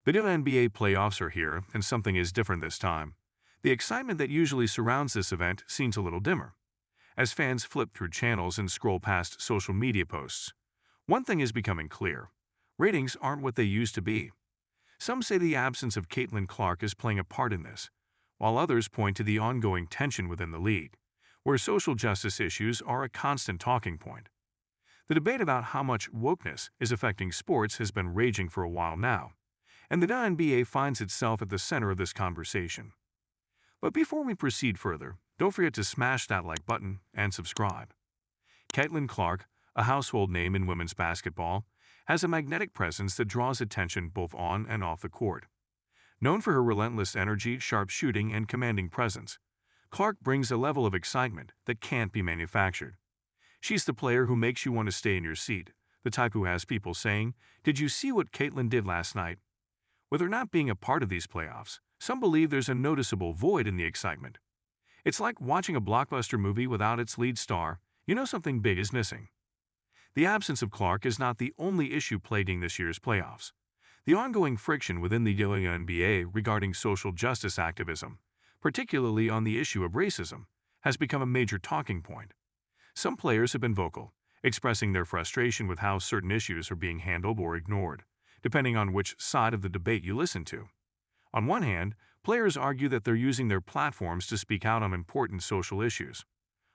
The WNBA playoffs are here, and something is different this time. The excitement that usually surrounds this event seems a little dimmer, as fans flip through channels and scroll past social media posts. One thing is becoming clear. Ratings aren't what they used to be. Some say the absence of Caitlin Clark is playing a part in this, while others point to the ongoing tension within the league, where social justice issues are a constant talking point. The debate about how much wokeness is affecting sports has been raging for a while now, and the WNBA finds itself at the center of this conversation. But before we proceed further, don't forget to smash that like button and subscribe. Caitlin Clark, a household name in women's basketball, has a magnetic presence that draws attention both on and off the court. Known for her relentless energy, sharp shooting, and commanding presence, Clark brings a level of excitement that can't be manufactured. She's the player who makes you want to stay in your seat, the type who has people saying, "Did you see what Caitlin did last night?" With her not being a part of these playoffs, some believe there's a noticeable void in the excitement. It's like watching a blockbuster movie without its lead star. You know something big is missing. The absence of Clark is not the only issue plaguing this year's playoffs. The ongoing friction within the WNBA regarding social justice activism, particularly on the issue of racism, has become a major talking point. Some players have been vocal, expressing their frustration with how certain issues are being handled or ignored, depending on which side of the debate you listen to. On one hand, players argue that they're using their platforms to speak out on important social issues.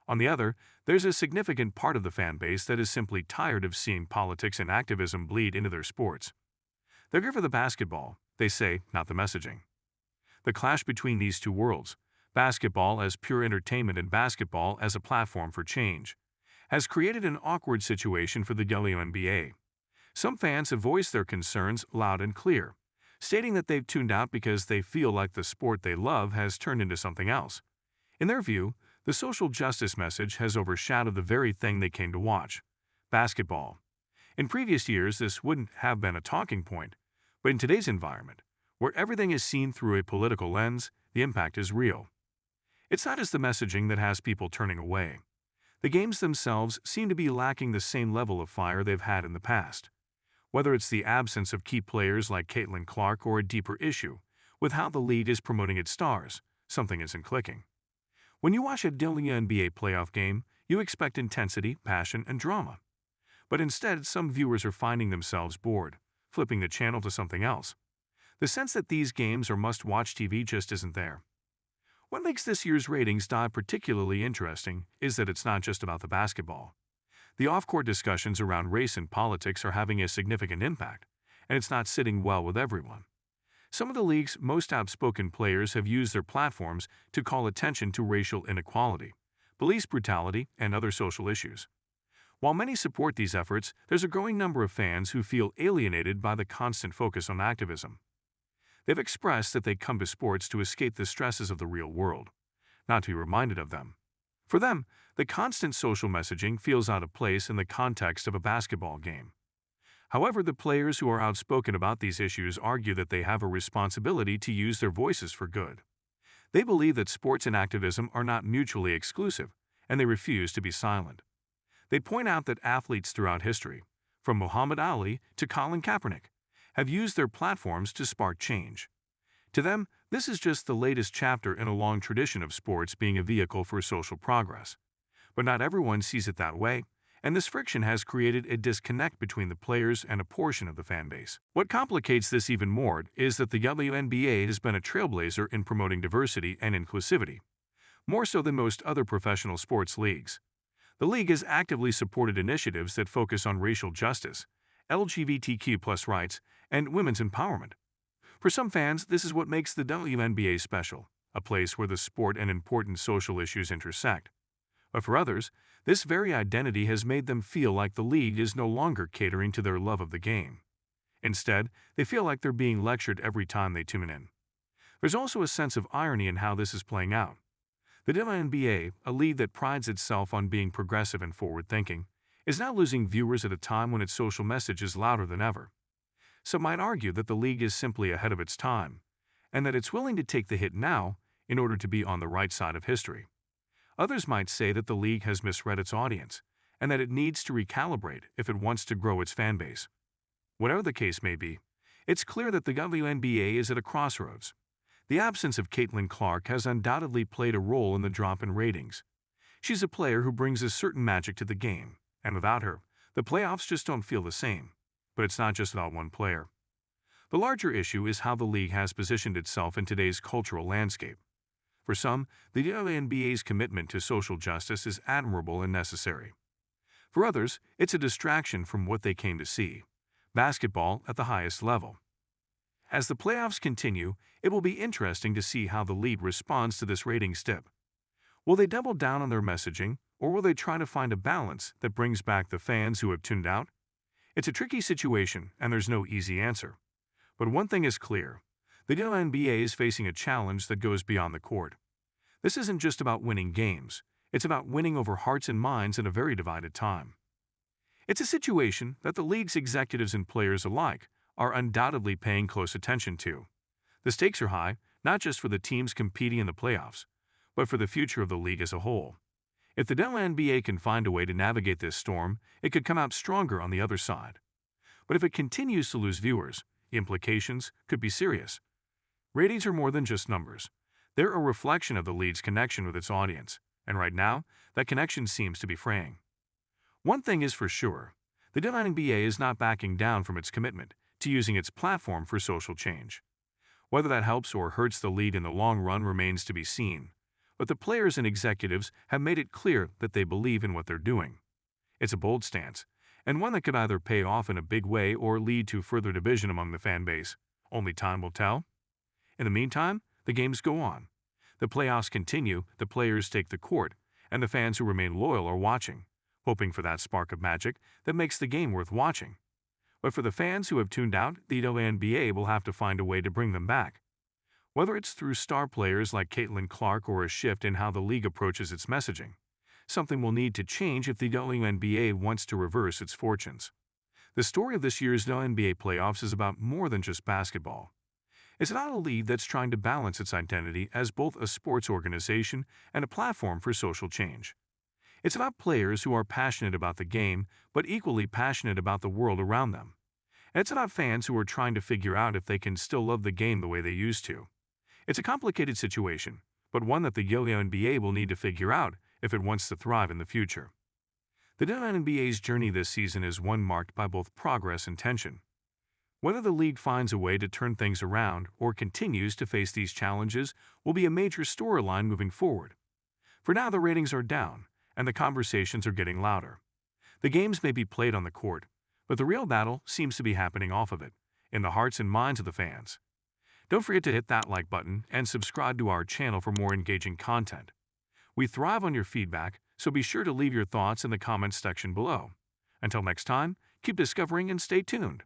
On the other, there's a significant part of the fan base that is simply tired of seeing politics and activism bleed into their sports. They're here for the basketball, they say, not the messaging. The clash between these two worlds, basketball as pure entertainment and basketball as a platform for change, has created an awkward situation for the WNBA. Some fans have voiced their concerns loud and clear, stating that they've tuned out because they feel like the sport they love has turned into something else. In their view, the social justice message has overshadowed the very thing they came to watch: basketball. In previous years, this wouldn't have been a talking point, but in today's environment, where everything is seen through a political lens, the impact is real. It's not just the messaging that has people turning away. The games themselves seem to be lacking the same level of fire they've had in the past. Whether it's the absence of key players like Caitlin Clark or a deeper issue with how the league is promoting its stars, something isn't clicking. When you watch a WNBA playoff game, you expect intensity, passion, and drama. But instead, some viewers are finding themselves bored, flipping the channel to something else. The sense that these games are must-watch TV just isn't there. What makes this year's ratings dive particularly interesting is that it's not just about the basketball. The off-court discussions around race and politics are having a significant impact, and it's not sitting well with everyone. Some of the league's most outspoken players have used their platforms to call attention to racial inequality, police brutality, and other social issues. While many support these efforts, there's a growing number of fans who feel alienated by the constant focus on activism. They've expressed that they come to sports to escape the stresses of the real world, not to be reminded of them. For them, the constant social messaging feels out of place in the context of a basketball game. However, the players who are outspoken about these issues argue that they have a responsibility to use their voices for good. They believe that sports and activism are not mutually exclusive, and they refuse to be silent. They point out that athletes throughout history, from Muhammad Ali to Colin Kaepernick, have used their platforms to spark change. To them, this is just the latest chapter in a long tradition of sports being a vehicle for social progress. But not everyone sees it that way, and this friction has created a disconnect between the players and a portion of the fan base. What complicates this even more is that the WNBA has been a trailblazer in promoting diversity and inclusivity, more so than most other professional sports leagues. The league has actively supported initiatives that focus on racial justice, LGBTQ+ rights, and women's empowerment. For some fans, this is what makes the WNBA special, a place where the sport and important social issues intersect. But for others, this very identity has made them feel like the league is no longer catering to their love of the game. Instead, they feel like they're being lectured every time they tune in. There's also a sense of irony in how this is playing out. The WNBA, a league that prides itself on being progressive and forward-thinking, is now losing viewers at a time when its social message is louder than ever. Some might argue that the league is simply ahead of its time, and that it's willing to take the hit now in order to be on the right side of history. Others might say that the league has misread its audience, and that it needs to recalibrate if it wants to grow its fan base. Whatever the case may be, It's clear that the WNBA is at a crossroads. The absence of Caitlin Clark has undoubtedly played a role in the drop in ratings. She's a player who brings a certain magic to the game, and without her, the playoffs just don't feel the same. But it's not just about one player. The larger issue is how the league has positioned itself in today's cultural landscape. For some, the WNBA's commitment to social justice is admirable and necessary. For others, it's a distraction from what they came to see: basketball at the highest level. As the playoffs continue, it will be interesting to see how the league responds to this ratings dip. Will they double down on their messaging, or will they try to find a balance that brings back the fans who have tuned out? It's a tricky situation, and there's no easy answer. But one thing is clear: the WNBA is facing a challenge that goes beyond the court. This isn't just about winning games, it's about winning over hearts and minds in a very divided time. It's a situation that the league's executives and players alike are undoubtedly paying close attention to. The stakes are high, not just for the teams competing in the playoffs, but for the future of the league as a whole. If the WNBA can find a way to navigate this storm, it could come out stronger on the other side. But if it continues to lose viewers, the implications could be serious. Ratings are more than just numbers. They're a reflection of the league's connection with its audience, and right now, that connection seems to be fraying. One thing is for sure: the WNBA is not backing down from its commitment to using its platform for social change. Whether that helps or hurts the league in the long run remains to be seen, but the players and executives have made it clear that they believe in what they're doing. It's a bold stance, and one that could either pay off in a big way or lead to further division among the fan base. Only time will tell. In the meantime, the games go on. The playoffs continue, the players take the court, and the fans who remain loyal are watching, hoping for that spark of magic that makes the game worth watching. But for the fans who have tuned out, the WNBA will have to find a way to bring them back. Whether it's through star players like Caitlin Clark or a shift in how the league approaches its messaging, something will need to change if the WNBA wants to reverse its fortunes. The story of this year's WNBA playoffs is about more than just basketball. It's about a league that's trying to balance its identity as both a sports organization and a platform for social change. It's about players who are passionate about the game, but equally passionate about the world around them. And it's about fans who are trying to figure out if they can still love the game the way they used to. It's a complicated situation, but one that the WNBA will need to figure out if it wants to thrive in the future. The WNBA's journey this season is one marked by both progress and tension. Whether the league finds a way to turn things around or continues to face these challenges will be a major storyline moving forward. For now, the ratings are down, and the conversations are getting louder. The games may be played on the court, but the real battle seems to be happening off of it, in the hearts and minds of the fans. Don't forget to hit that like button and subscribe to our channel for more engaging content. We thrive on your feedback, so be sure to leave your thoughts in the comments section below. Until next time, keep discovering and stay tuned.